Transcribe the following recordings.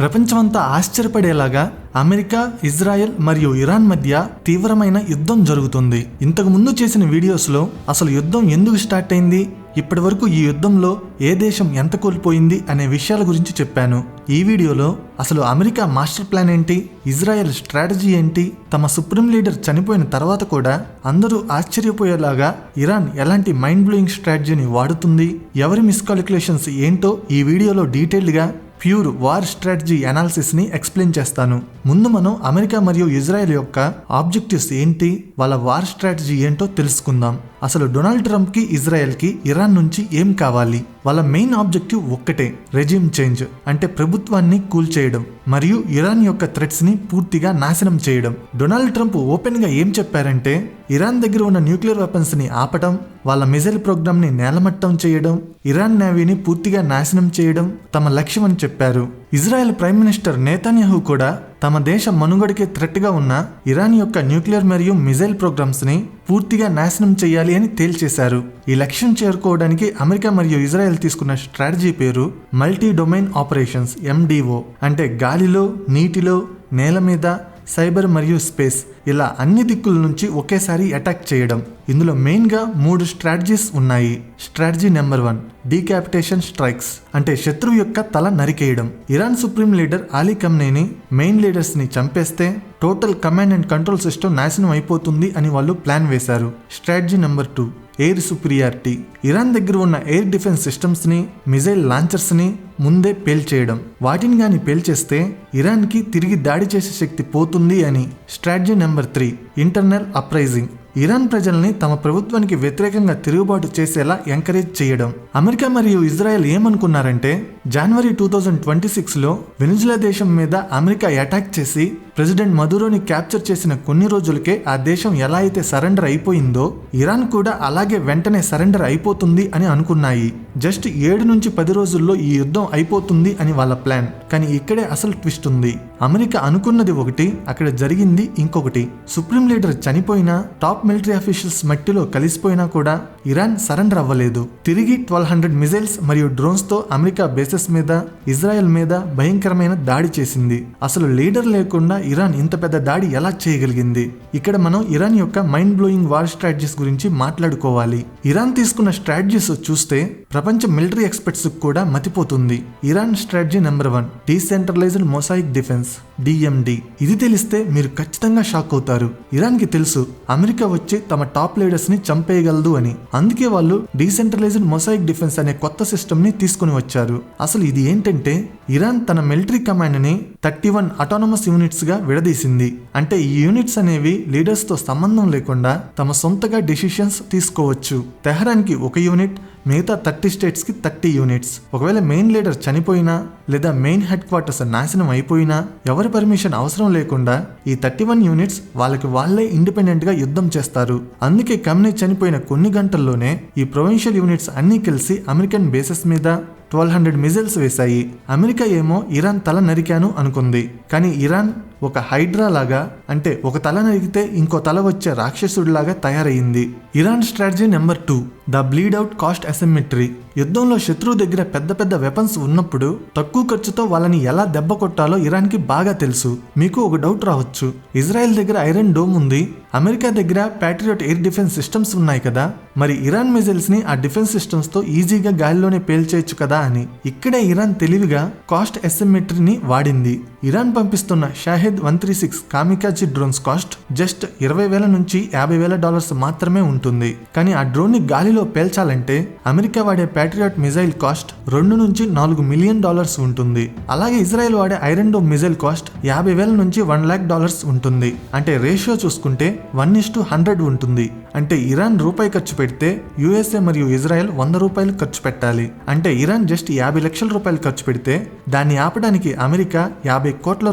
ప్రపంచమంతా ఆశ్చర్యపడేలాగా America, Israel మరియు Iran మధ్య తీవ్రమైన యుద్ధం జరుగుతుంది. ఇంతకు ముందు చేసిన వీడియోస్లో అసలు యుద్ధం ఎందుకు స్టార్ట్ అయింది, ఇప్పటి వరకు ఈ యుద్ధంలో ఏ దేశం ఎంత కోల్పోయింది అనే విషయాల గురించి చెప్పాను. ఈ వీడియోలో అసలు అమెరికా మాస్టర్ ప్లాన్ ఏంటి, ఇజ్రాయెల్ స్ట్రాటజీ ఏంటి, తమ సుప్రీం లీడర్ చనిపోయిన తర్వాత కూడా అందరూ ఆశ్చర్యపోయేలాగా ఇరాన్ ఎలాంటి మైండ్ బ్లోయింగ్ స్ట్రాటజీని వాడుతుంది, ఎవరి మిస్కాలిక్యులేషన్స్ ఏంటో ఈ వీడియోలో డీటెయిల్డ్గా ప్యూర్ వార్ స్ట్రాటజీ అనాలిసిస్ ని ఎక్స్ప్లెయిన్ చేస్తాను. ముందు మనం అమెరికా మరియు ఇజ్రాయెల్ యొక్క ఆబ్జెక్టివ్స్ ఏంటి, వాళ్ళ వార్ స్ట్రాటజీ ఏంటో తెలుసుకుందాం. అసలు డొనాల్డ్ ట్రంప్ కి, ఇజ్రాయెల్ కి ఇరాన్ నుంచి ఏం కావాలి? వాళ్ళ మెయిన్ ఆబ్జెక్టివ్ ఒక్కటే, రెజిమ్ చేంజ్, అంటే ప్రభుత్వాన్ని కూల్చేయడం మరియు ఇరాన్ యొక్క థ్రెట్స్ ని పూర్తిగా నాశనం చేయడం. డొనాల్డ్ ట్రంప్ ఓపెన్ గా ఏం చెప్పారంటే, ఇరాన్ దగ్గర ఉన్న న్యూక్లియర్ వెపన్స్ ని ఆపటం, వాళ్ళ మిజైల్ ప్రోగ్రామ్ ని నేలమట్టం చేయడం, ఇరాన్ నేవీని పూర్తిగా నాశనం చేయడం తమ లక్ష్యం అని చెప్పారు. ఇజ్రాయెల్ ప్రైమ్ మినిస్టర్ నేతన్యాహు కూడా తమ దేశ మనుగడకి థ్రెట్ గా ఉన్న ఇరాన్ యొక్క న్యూక్లియర్ మరియు మిజైల్ ప్రోగ్రామ్స్ ని పూర్తిగా నాశనం చేయాలి అని తేల్చేశారు. ఈ లక్ష్యం చేరుకోవడానికి అమెరికా మరియు ఇజ్రాయెల్ తీసుకున్న స్ట్రాటజీ పేరు మల్టీ డొమైన్ ఆపరేషన్స్, MDO. అంటే గాలిలో, నీటిలో, నేల మీద, సైబర్ మరియు స్పేస్, ఇలా అన్ని దిక్కుల నుంచి ఒకేసారి అటాక్ చేయడం. ఇందులో మెయిన్గా 3 స్ట్రాటజీస్ ఉన్నాయి. స్ట్రాటజీ నెంబర్ 1, డీకాపిటేషన్ స్ట్రైక్స్, అంటే శత్రువు యొక్క తల నరికేయడం. Iran supreme leader Ali Khamenei main leaders ని చంపేస్తే total command and control system నాశనం అయిపోతుంది అని వాళ్ళు ప్లాన్ వేశారు. Strategy number 2, air superiority. Iran దగ్గర ఉన్న ఎయిర్ డిఫెన్స్ సిస్టమ్స్ ని, మిజైల్ లాంచర్స్ ని ముందే పేల్చేయడం. వాటిని గాని పేల్చేస్తే ఇరాన్ కి తిరిగి దాడి చేసే శక్తి పోతుంది అని. Strategy number 3, internal uprising. Iran ప్రజల్ని తమ ప్రభుత్వానికి వ్యతిరేకంగా తిరుగుబాటు చేసేలా ఎంకరేజ్ చేయడం. అమెరికా మరియు ఇజ్రాయెల్ ఏమనుకున్నారంటే, జనవరి 2026లో వెనిజులా దేశం మీద అమెరికా అటాక్ చేసి ప్రెసిడెంట్ మదురోని క్యాప్చర్ చేసిన కొన్ని రోజులకే ఆ దేశం ఎలా అయితే సరెండర్ అయిపోయిందో, ఇరాన్ కూడా అలాగే వెంటనే సరెండర్ అయిపోతుంది అని అనుకున్నాయి. జస్ట్ 7 నుంచి 10 రోజుల్లో ఈ యుద్ధం అయిపోతుంది అని వాళ్ళ ప్లాన్. కానీ ఇక్కడే అసలు ట్విస్ట్ ఉంది. అమెరికా అనుకున్నది ఒకటి, అక్కడ జరిగింది ఇంకొకటి. సుప్రీం లీడర్ చనిపోయినా, టాప్ మిలిటరీ అఫీషియల్స్ మట్టిలో కలిసిపోయినా కూడా ఇరాన్ సరెండర్ అవ్వలేదు. తిరిగి 1200 మిజైల్స్ మరియు డ్రోన్స్ తో అమెరికా బేసెస్ మీద, ఇజ్రాయెల్ మీద భయంకరమైన దాడి చేసింది. అసలు లీడర్ లేకుండా ఇరాన్ ఇంత పెద్ద దాడి ఎలా చేయగలిగింది? ఇక్కడ మనం ఇరాన్ యొక్క మైండ్ బ్లోయింగ్ వార్ స్ట్రాటజీస్ గురించి మాట్లాడుకోవాలి. ఇరాన్ తీసుకున్న స్ట్రాటజీస్ చూస్తే ప్రపంచ మిలిటరీ ఎక్స్పర్ట్స్ కూడా మతిపోతుంది. Iran strategy number 1, decentralised mosaic defence, DMD. ఇది తెలిస్తే మీరు ఖచ్చితంగా షాక్ అవుతారు. ఇరాన్ కి తెలుసు అమెరికా వచ్చి తమ టాప్ లీడర్స్ ని చంపేయగలదు అని. అందుకే వాళ్ళు డీసెంట్రలైజ్డ్ మొసాయిక్ డిఫెన్స్ అనే కొత్త సిస్టమ్ ని తీసుకుని వచ్చారు. అసలు ఇది ఏంటంటే, ఇరాన్ తన మిలిటరీ కమాండ్ ని 31 అటానమస్ యూనిట్స్ గా విడదీసింది. అంటే ఈ యూనిట్స్ అనేవి లీడర్స్ తో సంబంధం లేకుండా తమ సొంతగా డెసిషన్స్ తీసుకోవచ్చు. తెహరాన్ కి 1 యూనిట్, మిగతా 30 స్టేట్స్ కి 30 యూనిట్స్. ఒకవేళ మెయిన్ లీడర్ చనిపోయినా లేదా మెయిన్ హెడ్ క్వార్టర్స్ నాశనం అయిపోయినా ఎవరి పర్మిషన్ అవసరం లేకుండా ఈ 31 యూనిట్స్ వాళ్ళకి వాళ్లే ఇండిపెండెంట్ గా యుద్ధం చేస్తారు. అందుకే ఖమ్నే చనిపోయిన కొన్ని గంటల్లోనే ఈ ప్రొవిన్షియల్ యూనిట్స్ అన్ని కలిసి అమెరికన్ బేసెస్ మీద 1200 మిజైల్స్ వేశాయి. అమెరికా ఏమో ఇరాన్ తల నరికాను అనుకుంది. కానీ ఇరాన్ ఒక హైడ్రా లాగా, అంటే ఒక తల నరికితే ఇంకో తల వచ్చే రాక్షసుడిలాగా తయారయ్యింది. Iran strategy number 2, the bleed out cost asymmetry. యుద్ధంలో శత్రువు దగ్గర పెద్ద పెద్ద వెపన్స్ ఉన్నప్పుడు తక్కువ ఖర్చుతో వాళ్ళని ఎలా దెబ్బ కొట్టాలో ఇరాన్ కి బాగా తెలుసు. మీకు ఒక డౌట్ రావచ్చు, ఇజ్రాయెల్ దగ్గర ఐరన్ డోమ్ ఉంది, అమెరికా దగ్గర ప్యాట్రియాట్ ఎయిర్ డిఫెన్స్ సిస్టమ్స్ ఉన్నాయి కదా, మరి ఇరాన్ మిజైల్స్ ని ఆ డిఫెన్స్ సిస్టమ్స్ తో ఈజీగా గాలిలోనే పేల్చేయచ్చు కదా అని. ఇక్కడే ఇరాన్ తెలివిగా కాస్ట్ అసిమెట్రీని వాడింది. ఇరాన్ పంపిస్తున్న Shahed 136 kamikaze drones cost just $20,000 నుంచి $50,000 మాత్రమే ఉంటుంది. కానీ ఆ డ్రోన్ ని గాలిలో పేల్చాలంటే అమెరికా వాడే ప్యాట్రియాట్ మిజైల్ కాస్ట్ $2 నుంచి $4 మిలియన్ ఉంటుంది. అలాగే ఇజ్రాయెల్ వాడే ఐరన్ డోమ్ మిజైల్ కాస్ట్ $50,000 నుంచి $1,00,000 ఉంటుంది. అంటే రేషియో చూసుకుంటే 1:100 ఉంటుంది. అంటే ఇరాన్ రూపాయి ఖర్చు పెడితే USA మరియు ఇజ్రాయెల్ $100 ఖర్చు పెట్టాలి. అంటే ఇరాన్ జస్ట్ $50 లక్షల ఖర్చు పెడితే దాన్ని ఆపడానికి అమెరికా $50 కోట్ల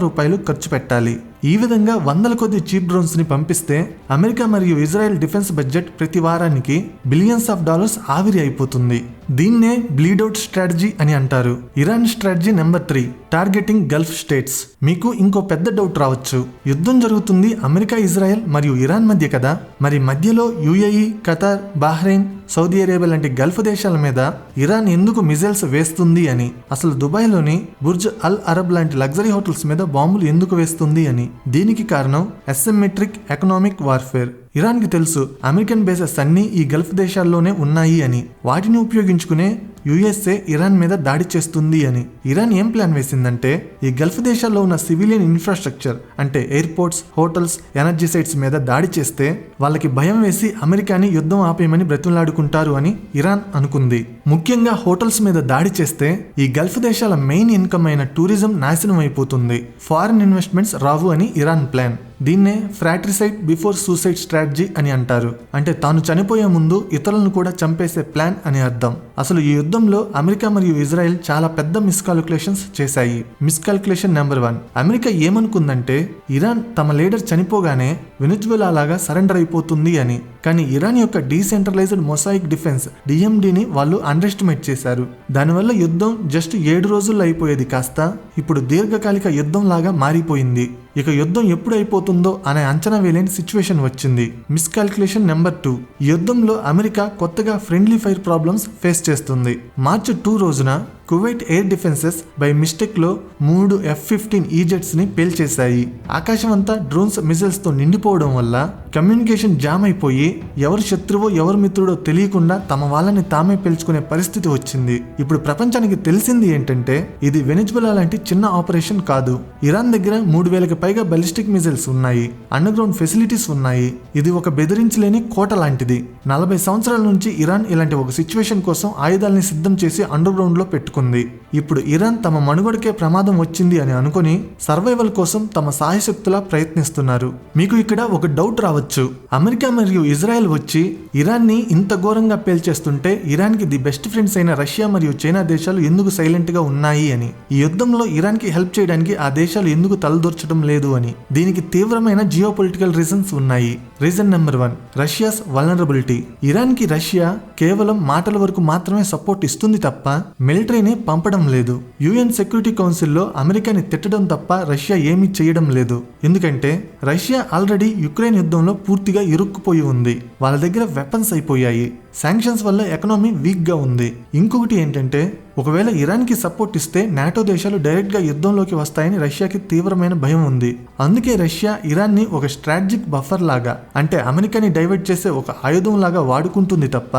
ఖర్చు పెట్టాలి. ఈ విధంగా వందల కొద్ది చీప్ డ్రోన్స్ ని పంపిస్తే అమెరికా మరియు ఇజ్రాయెల్ డిఫెన్స్ బడ్జెట్ ప్రతి వారానికి బిలియన్స్ ఆఫ్ డాలర్స్ ఆవిరి అయిపోతుంది. దీన్నే బ్లీడౌట్ స్ట్రాటజీ అని అంటారు. Iran strategy number 3, targeting Gulf states. మీకు ఇంకో పెద్ద డౌట్ రావచ్చు, యుద్ధం జరుగుతుంది అమెరికా, ఇజ్రాయెల్ మరియు ఇరాన్ మధ్య కదా, మరి మధ్యలో UAE, Qatar, Bahrain, Saudi Arabia లాంటి గల్ఫ్ దేశాల మీద ఇరాన్ ఎందుకు మిజైల్స్ వేస్తుంది అని, అసలు దుబాయ్లోని బుర్జ్ అల్ అరబ్ లాంటి లగ్జరీ హోటల్స్ మీద బాంబులు ఎందుకు వేస్తుంది అని. దీనికి కారణం అసిమెట్రిక్ ఎకనామిక్ వార్ఫేర్. ఇరాన్కి తెలుసు అమెరికన్ బేసెస్ అన్నీ ఈ గల్ఫ్ దేశాల్లోనే ఉన్నాయి అని. వాటిని ఉపయోగించుకునే యుఎస్ఏ ఇరాన్ మీద దాడి చేస్తుంది అని. ఇరాన్ ఏం ప్లాన్ వేసిందంటే ఈ గల్ఫ్ దేశాల్లో ఉన్న సివిలియన్ ఇన్ఫ్రాస్ట్రక్చర్ అంటే ఎయిర్పోర్ట్స్, హోటల్స్, ఎనర్జీ సైట్స్ మీద దాడి చేస్తే వాళ్ళకి భయం వేసి అమెరికాని యుద్ధం ఆపేయమని బ్రతిమలాడుకుంటారు అని ఇరాన్ అనుకుంది. ముఖ్యంగా హోటల్స్ మీద దాడి చేస్తే ఈ గల్ఫ్ దేశాల మెయిన్ ఇన్కమ్ అయిన టూరిజం నాశనం అయిపోతుంది, ఫారిన్ ఇన్వెస్ట్మెంట్స్ రావు అని ఇరాన్ ప్లాన్. దీన్నే ఫ్రాట్రిసైడ్ బిఫోర్ సూసైడ్ స్ట్రాటజీ అని అంటారు. అంటే తాను చనిపోయే ముందు ఇతరులను కూడా చంపేసే ప్లాన్ అని అర్థం. అసలు ఈ యుద్ధంలో అమెరికా మరియు ఇజ్రాయెల్ చాలా పెద్ద మిస్కాల్కులేషన్స్ చేశాయి. మిస్కాల్కులేషన్ నెంబర్ 1, అమెరికా ఏమనుకుందంటే ఇరాన్ తమ లీడర్ చనిపోగానే వెనిజువెలా లాగా సరెండర్ అయిపోతుంది అని. కానీ ఇరాన్ యొక్క డీసెంట్రలైజ్డ్ మొసాయిక్ డిఫెన్స్ డిఎండిని వాళ్ళు అండర్ ఎస్టిమేట్ చేశారు. దానివల్ల యుద్ధం జస్ట్ 7 రోజుల్లో అయిపోయేది కాస్త ఇప్పుడు దీర్ఘకాలిక యుద్ధం లాగా మారిపోయింది. ఇక యుద్ధం ఎప్పుడు అయిపోతుందో అనే అంచనా వేయలేని సిచ్యువేషన్ వచ్చింది. మిస్కాల్కులేషన్ నెంబర్ 2, ఈ యుద్ధంలో అమెరికా కొత్తగా ఫ్రెండ్లీ ఫైర్ ప్రాబ్లమ్స్ ఫేస్ చేస్తుంది. మార్చి 2 రోజున Kuwait air defences by mistake లో 3 F-15 ఈజెట్స్ ని పేల్చేశాయి. ఆకాశం అంతా డ్రోన్స్ మిజైల్స్ తో నిండిపోవడం వల్ల కమ్యూనికేషన్ జామ్ అయిపోయి ఎవరు శత్రువో ఎవరు మిత్రుడో తెలియకుండా తమ వాళ్ళని తామే పేల్చుకునే పరిస్థితి వచ్చింది. ఇప్పుడు ప్రపంచానికి తెలిసింది ఏంటంటే ఇది వెనిజువెలా లాంటి చిన్న ఆపరేషన్ కాదు. ఇరాన్ దగ్గర 3000కి పైగా బలిస్టిక్ మిజైల్స్ ఉన్నాయి, అండర్ గ్రౌండ్ ఫెసిలిటీస్ ఉన్నాయి. ఇది ఒక బెదిరించలేని కోట లాంటిది. 40 సంవత్సరాల నుంచి ఇరాన్ ఇలాంటి ఒక సిచ్యువేషన్ కోసం ఆయుధాలని సిద్ధం చేసి అండర్ గ్రౌండ్ లో పెట్టుకుంది. ఇప్పుడు ఇరాన్ తమ మనుగడకే ప్రమాదం వచ్చింది అని అనుకుని సర్వైవల్ కోసం తమ సాయశక్తులా ప్రయత్నిస్తున్నారు. మీకు ఇక్కడ ఒక డౌట్ రావచ్చు, అమెరికా మరియు ఇజ్రాయెల్ వచ్చి ఇరాన్ ని ఇంత ఘోరంగా పేల్చేస్తుంటే ఇరాన్ కి ది బెస్ట్ ఫ్రెండ్స్ అయిన రష్యా మరియు చైనా దేశాలు ఎందుకు సైలెంట్ గా ఉన్నాయి అని. ఈ యుద్ధంలో ఇరాన్ కి హెల్ప్ చేయడానికి ఆ దేశాలు ఎందుకు తలదూర్చడం లేదు అని. దీనికి తీవ్రమైన జియో పొలిటికల్ రీజన్స్ ఉన్నాయి. Reason number 1, Russia's vulnerability. Iran కి రష్యా కేవలం మాటల వరకు మాత్రమే సపోర్ట్ ఇస్తుంది తప్ప మిలిటరీని పంపడం లేదు. యుఎన్ సెక్యూరిటీ కౌన్సిల్లో అమెరికాని తిట్టడం తప్ప రష్యా ఏమీ చేయడం లేదు. ఎందుకంటే రష్యా ఆల్రెడీ యుక్రెయిన్ యుద్ధంలో పూర్తిగా ఇరుక్కుపోయి ఉంది. వాళ్ళ దగ్గర వెపన్స్ అయిపోయాయి. శాంక్షన్స్ వల్ల ఎకనామీ వీక్ గా ఉంది. ఇంకొకటి ఏంటంటే ఒకవేళ ఇరాన్ కి సపోర్ట్ ఇస్తే నాటో దేశాలు డైరెక్ట్ గా యుద్ధంలోకి వస్తాయని రష్యాకి తీవ్రమైన భయం ఉంది. అందుకే రష్యా ఇరాన్ ని ఒక స్ట్రాటజిక్ బఫర్ లాగా అంటే అమెరికాని డైవర్ట్ చేసే ఒక ఆయుధం లాగా వాడుకుంటుంది తప్ప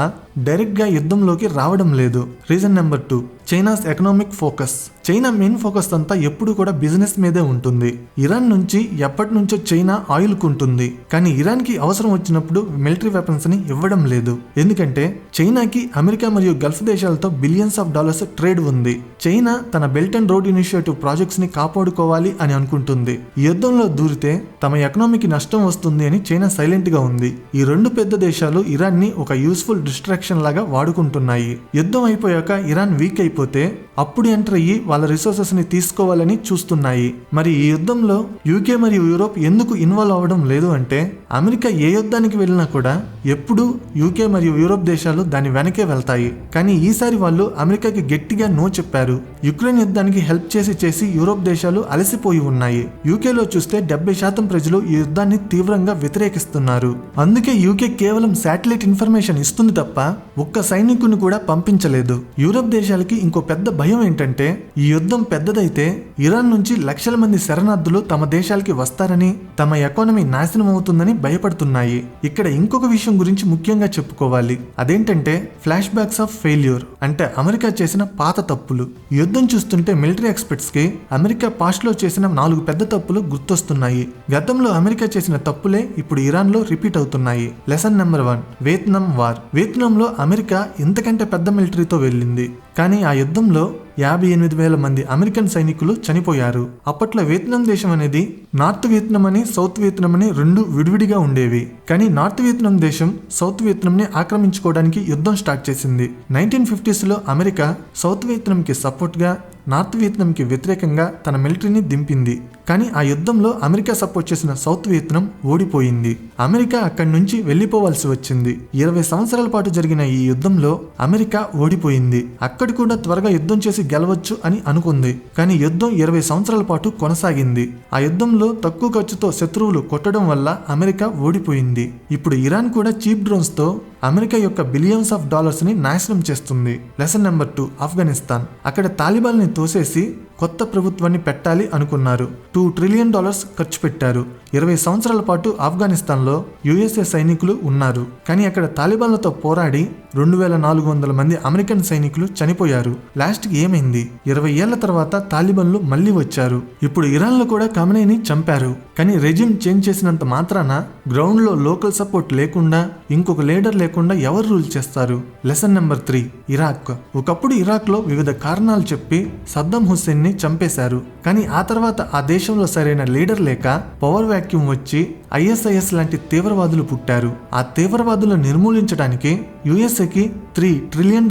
డైరెక్ట్ గా యుద్ధంలోకి రావడం లేదు. Reason number 2, China's economic focus. China main focus అంతా ఎప్పుడు కూడా బిజినెస్ మీదే ఉంటుంది. ఇరాన్ నుంచి ఎప్పటి నుంచో చైనా ఆయిల్ కొంటుంది, కానీ ఇరాన్ కి అవసరం వచ్చినప్పుడు మిలిటరీ వెపన్స్ ని ఇవ్వడం లేదు. ఎందుకంటే చైనాకి అమెరికా మరియు గల్ఫ్ దేశాలతో బిలియన్స్ ఆఫ్ డాలర్స్ ట్రేడ్ ఉంది. చైనా తన belt and road initiative projects ని కాపాడుకోవాలి అని అనుకుంటుంది. ఈ యుద్ధంలో దూరితే తమ ఎకనామీకి నష్టం వస్తుంది అని చైనా సైలెంట్ గా ఉంది. ఈ 2 పెద్ద దేశాలు ఇరాన్ ని ఒక యూస్ఫుల్ డిస్ట్రాక్షన్ లాగా వాడుకుంటున్నాయి. యుద్ధం అయిపోయాక ఇరాన్ వీక్ అయిపోతే అప్పుడు ఎంటర్ అయ్యి వాళ్ళ రిసోర్సెస్ ని తీసుకోవాలని చూస్తున్నాయి. మరి ఈ యుద్ధంలో యూకే మరియు యూరోప్ ఎందుకు ఇన్వాల్వ్ అవ్వడం లేదు అంటే అమెరికా ఏ యుద్ధానికి వెళ్ళినా కూడా ఎప్పుడు యూకే మరియు యూరోప్ దేశాలు దాని వెనకే వెళ్తాయి. కానీ ఈసారి వాళ్ళు అమెరికాకి గట్టిగా నో చెప్పారు. యుక్రెయిన్ యుద్ధానికి హెల్ప్ చేసి యూరోప్ దేశాలు అలసిపోయి ఉన్నాయి. యూకేలో చూస్తే 70% ప్రజలు ఈ యుద్ధాన్ని తీవ్రంగా వ్యతిరేకిస్తున్నారు. అందుకే యూకే కేవలం శాటిలైట్ ఇన్ఫర్మేషన్ ఇస్తుంది తప్ప ఒక్క సైనికుని కూడా పంపించలేదు. యూరోప్ దేశాలకి ఇంకో పెద్ద భయం ఏంటంటే ఈ యుద్ధం పెద్దదైతే ఇరాన్ నుంచి లక్షల మంది శరణార్థులు తమ దేశాలకి వస్తారని, తమ ఎకానమీ నాశనం అవుతుందని భయపడుతున్నాయి. ఇక్కడ ఇంకొక విషయం గురించి ముఖ్యంగా చెప్పుకోవాలి. అదేంటంటే ఫ్లాష్ బ్యాక్స్ ఆఫ్ ఫెయిల్యూర్ అంటే అమెరికా చేసిన పాత తప్పులు. యుద్ధం చూస్తుంటే మిలిటరీ ఎక్స్పర్ట్స్ కి అమెరికా పాస్ట్ లో చేసిన 4 పెద్ద తప్పులు గుర్తొస్తున్నాయి. గతంలో అమెరికా చేసిన తప్పులే ఇప్పుడు ఇరాన్ లో రిపీట్ అవుతున్నాయి. Lesson number 1, Vietnam war. వియత్నాంలో అమెరికా ఇంతకంటే పెద్ద మిలిటరీతో వెళ్ళింది, కానీ ఆ యుద్ధంలో 58,000 మంది అమెరికన్ సైనికులు చనిపోయారు. అప్పట్లో వియత్నాం దేశం అనేది నార్త్ వియత్నాం అని సౌత్ వియత్నాం అని 2 విడివిడిగా ఉండేవి. కానీ నార్త్ వియత్నాం దేశం సౌత్ వియత్నాం ని ఆక్రమించుకోవడానికి యుద్ధం స్టార్ట్ చేసింది. 1950s లో అమెరికా సౌత్ వియత్నాం కి సపోర్ట్ గా నార్త్ వియత్నాంకి వ్యతిరేకంగా తన మిలిటరీని దింపింది. కానీ ఆ యుద్ధంలో అమెరికా సపోర్ట్ చేసిన సౌత్ వియత్నాం ఓడిపోయింది. అమెరికా అక్కడి నుంచి వెళ్లిపోవాల్సి వచ్చింది. 20 సంవత్సరాల పాటు జరిగిన ఈ యుద్ధంలో అమెరికా ఓడిపోయింది. అక్కడ కూడా త్వరగా యుద్ధం చేసి గెలవచ్చు అని అనుకుంది. కానీ యుద్ధం 20 సంవత్సరాల పాటు కొనసాగింది. ఆ యుద్ధంలో తక్కువ ఖర్చుతో శత్రువులు కొట్టడం వల్ల అమెరికా ఓడిపోయింది. ఇప్పుడు ఇరాన్ కూడా చీప్ డ్రోన్స్ తో అమెరికా యొక్క బిలియన్స్ ఆఫ్ డాలర్స్ ని నాశనం చేస్తుంది. Lesson number 2, Afghanistan. అక్కడ తాలిబాన్ని తోసేసి కొత్త ప్రభుత్వాన్ని పెట్టాలి అనుకున్నారు. $2 ట్రిలియన్ ఖర్చు పెట్టారు. 20 సంవత్సరాల పాటు ఆఫ్ఘనిస్తాన్లో యుఎస్ఏ సైనికులు ఉన్నారు. కానీ అక్కడ తాలిబాన్లతో పోరాడి 2400 మంది అమెరికన్ సైనికులు చనిపోయారు. లాస్ట్ కి ఏమైంది? 20 ఏళ్ల తర్వాత తాలిబాన్లు మళ్లీ వచ్చారు. ఇప్పుడు ఇరాన్ లో కూడా ఖమేనీని చంపారు. కానీ రెజిమ్ చేంజ్ చేసినంత మాత్రాన గ్రౌండ్ లో లోకల్ సపోర్ట్ లేకుండా, ఇంకొక లీడర్ లేకుండా ఎవరు రూల్ చేస్తారు? Lesson number 3, Iraq. ఒకప్పుడు ఇరాక్ లో వివిధ కారణాలు చెప్పి సద్దం హుస్సేన్ ని చంపేశారు. కానీ ఆ తర్వాత ఆ దేశంలో సరైన లీడర్ లేక పవర్ వ్యాక్యూమ్ వచ్చి ISIS లాంటి తీవ్రవాదులు పుట్టారు. ఆ తీవ్రవాదులను నిర్మూలించడానికి యుఎస్ఏకి $3 ట్రిలియన్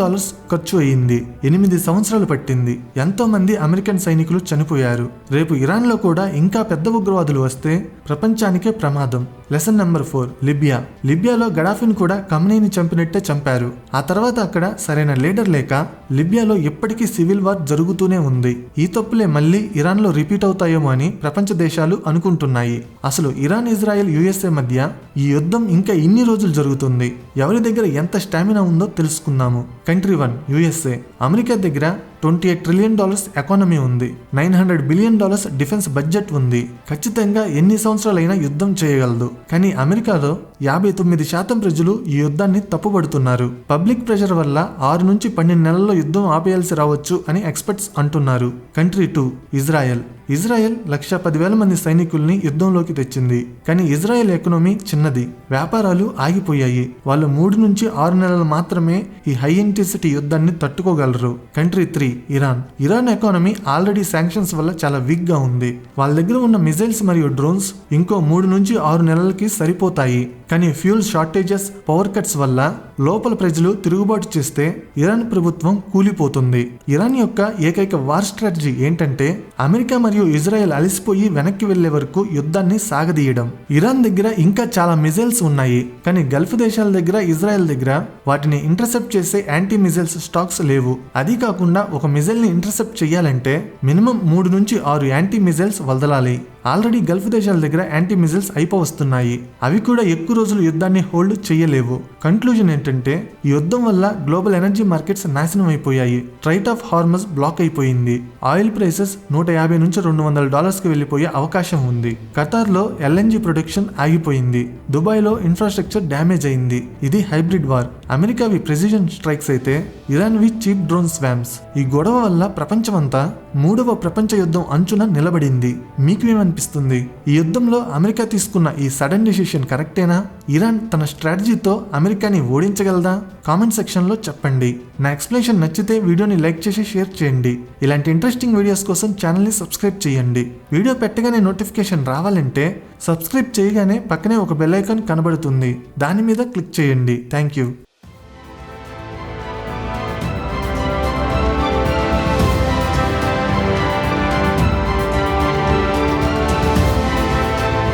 ఖర్చు అయ్యింది. 8 సంవత్సరాలు పట్టింది. ఎంతో మంది అమెరికన్ సైనికులు చనిపోయారు. రేపు ఇరాన్ లో కూడా ఇంకా పెద్ద ఉగ్రవాదులు వస్తే ప్రపంచానికే ప్రమాదం. Lesson number 4, Libya. లిబియాలో గడాఫీని కూడా ఖమేనీని చంపినట్టే చంపారు. ఆ తర్వాత అక్కడ సరైన లీడర్ లేక లిబియాలో ఇప్పటికీ సివిల్ వార్ జరుగుతూనే ఉంది. ఈ తప్పులే మళ్ళీ ఇరాన్ లో రిపీట్ అవుతాయేమో అని ప్రపంచ దేశాలు అనుకుంటున్నాయి. అసలు ఇరాన్, ఇజ్రాయెల్, యుఎస్ఏ మధ్య ఈ యుద్ధం ఇంకా ఇన్ని రోజులు జరుగుతుంది. ఎవరి దగ్గర ఎంత స్టామినా ఉందో తెలుసుకుందాము. Country 1, USA. అమెరికా దగ్గర $28 ట్రిలియన్ ఎకానమీ ఉంది. $900 బిలియన్ డిఫెన్స్ బడ్జెట్ ఉంది. ఖచ్చితంగా ఎన్ని సంవత్సరాలైనా యుద్ధం చేయగలదు. కానీ అమెరికాలో 59% ప్రజలు ఈ యుద్ధాన్ని తప్పుపడుతున్నారు. పబ్లిక్ ప్రెషర్ వల్ల 6 నుంచి 12 నెలల్లో యుద్ధం ఆపేయాల్సి రావచ్చు అని ఎక్స్పర్ట్స్ అంటున్నారు. Country 2, Israel. ఇజ్రాయెల్ 110,000 మంది సైనికుల్ని యుద్ధంలోకి తెచ్చింది. కానీ ఇజ్రాయెల్ ఎకనామీ చిన్నది. వ్యాపారాలు ఆగిపోయాయి. వాళ్ళు 3 నుంచి 6 నెలలు మాత్రమే ఈ హై ఇంటెన్సిటీ యుద్ధాన్ని తట్టుకోగలరు. Country 3, Iran. Iran economy already sanctions వల్ల చాలా వీక్ గా ఉంది. వాళ్ళ దగ్గర ఉన్న మిజైల్స్ మరియు డ్రోన్స్ ఇంకో 3 నుంచి 6 నెలలకి సరిపోతాయి. కానీ ఫ్యూల్ షార్టేజెస్, పవర్ కట్స్ వల్ల లోపల ప్రజలు తిరుగుబాటు చేస్తే ఇరాన్ ప్రభుత్వం కూలిపోతుంది. ఇరాన్ యొక్క ఏకైక వార్ స్ట్రాటజీ ఏంటంటే అమెరికా మరియు ఇజ్రాయెల్ అలసిపోయి వెనక్కి వెళ్లే వరకు యుద్ధాన్ని సాగదీయడం. ఇరాన్ దగ్గర ఇంకా చాలా మిజైల్స్ ఉన్నాయి. కానీ గల్ఫ్ దేశాల దగ్గర, ఇజ్రాయెల్ దగ్గర వాటిని ఇంటర్సెప్ట్ చేసే యాంటీ మిజైల్స్ స్టాక్స్ లేవు. అది కాకుండా ఒక మిజైల్ ని ఇంటర్సెప్ట్ చేయాలంటే మినిమం 3 నుంచి 6 యాంటీ మిజైల్స్ వదలాలి. ఆల్రెడీ గల్ఫ్ దేశాల దగ్గర యాంటీ మిజైల్స్ అయిపోవస్తున్నాయి. అవి కూడా ఎక్కువ రోజులు యుద్ధాన్ని హోల్డ్ చేయలేవు. కంక్లూజన్ ఏంటంటే ఈ యుద్ధం వల్ల గ్లోబల్ ఎనర్జీ మార్కెట్స్ నాశనం అయిపోయాయి. స్ట్రైట్ ఆఫ్ హార్మస్ బ్లాక్ అయిపోయింది. ఆయిల్ ప్రైసెస్ $150 నుంచి $200 కి వెళ్లిపోయే అవకాశం ఉంది. ఖతార్ లో LNG ప్రొడక్షన్ ఆగిపోయింది. దుబాయ్ లో ఇన్ఫ్రాస్ట్రక్చర్ డ్యామేజ్ అయింది. ఇది హైబ్రిడ్ వార్. అమెరికావి ప్రెసిషన్ స్ట్రైక్స్ అయితే ఇరాన్ వి చీప్ డ్రోన్ స్వామ్స్. ఈ గొడవ వల్ల ప్రపంచమంతా 3వ ప్రపంచ యుద్ధం అంచున నిలబడింది. మీకు ఏమనిపిస్తుంది? ఈ యుద్ధంలో అమెరికా తీసుకున్న ఈ సడన్ డిసిషన్ కరెక్టేనా? ఇరాన్ తన స్ట్రాటజీతో అమెరికాని ఓడించగలదా? కామెంట్ సెక్షన్ లో చెప్పండి. నా ఎక్స్ప్లెనేషన్ నచ్చితే వీడియోని లైక్ చేసి షేర్ చేయండి. ఇలాంటి ఇంట్రెస్టింగ్ వీడియోస్ కోసం ఛానల్ ని సబ్స్క్రైబ్ చేయండి. వీడియో పెట్టగానే నోటిఫికేషన్ రావాలంటే సబ్స్క్రైబ్ చేయగానే పక్కనే ఒక బెల్ ఐకాన్ కనబడుతుంది. దాని మీద క్లిక్ చేయండి. Thank you.